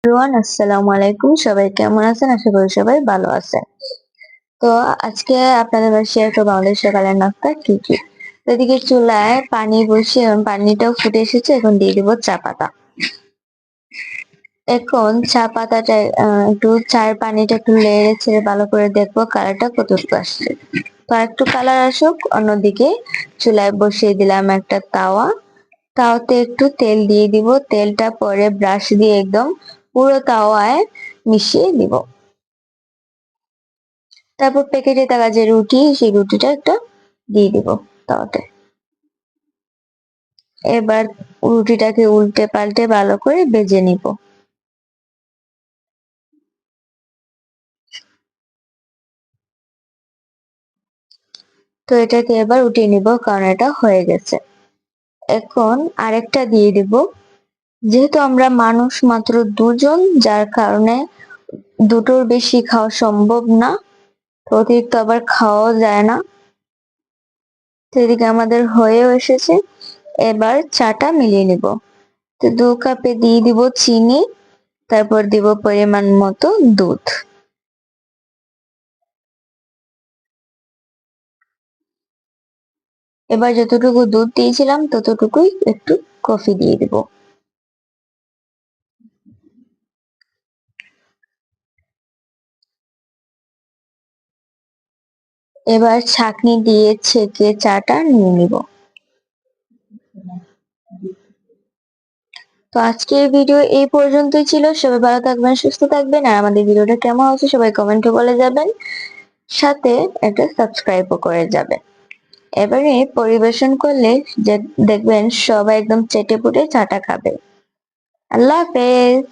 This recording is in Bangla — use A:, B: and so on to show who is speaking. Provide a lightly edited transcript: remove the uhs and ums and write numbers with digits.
A: এভরিওয়ান, আসসালামু আলাইকুম। সবাই কেমন আছেন? আশা করি সবাই ভালো আছেন। তো আজকে আপনাদের সাথে শেয়ার করবো আমাদের সকালের নাস্তা কি কি। তো এদিকে চুলায় পানি বসিয়ে পানিটাও ফুটে এসেছে, এখন দিয়ে দিব চা পাতা। এখন চা পাতাটা একটু চায়ের পানিটা একটু নেড়ে ছেড়ে ভালো করে দেখবো কালারটা কতটুকু আসছে। তো একটু কালার আসুক, অন্যদিকে চুলায় বসিয়ে দিলাম একটা তাওয়া। তাওয়াতে একটু তেল দিয়ে দিব, তেলটা পরে ব্রাশ দিয়ে একদম পুরো তাওয়ায় মিশিয়ে দিব। তারপর প্যাকেটে থাকা যে রুটি, সেই রুটিটা একটা দিয়ে দিব তাওয়াতে। এবার রুটিটাকে উল্টে পাল্টে ভালো করে ভেজে নিব। তো এটাকে এবার উঠিয়ে নিব, কারণ এটা হয়ে গেছে। এখন আরেকটা দিয়ে দিব। যেহেতু আমরা মানুষ মাত্র দুজন, যার কারণে দুটোর বেশি খাওয়া সম্ভব না, তো অতিরিক্ত আবার খাওয়াও যায় না। তো এদিকে আমাদের হয়েও এসেছে। এবার চাটা মিলিয়ে নিব। তো 2 কাপে দিয়ে দিব চিনি, তারপর দিব পরিমাণ মতো দুধ। এবার যতটুকু দুধ দিয়েছিলাম ততটুকুই একটু কফি দিয়ে দিব। এবার ছাঁকনি দিয়ে ছেঁকে চাটা নিয়ে নিব। তো আজকের ভিডিও এই পর্যন্তই ছিল। সবাই ভালো থাকবেন, সুস্থ থাকবেন, আর আমাদের ভিডিওটা কেমন হচ্ছে সবাই কমেন্টে বলে যাবেন। সাথে একটা সাবস্ক্রাইবও করে যাবেন। এবারে পরিবেশন করলে যে দেখবেন সবাই একদম চেটে পুটে চাটা খাবে। আল্লাহ হাফেজ।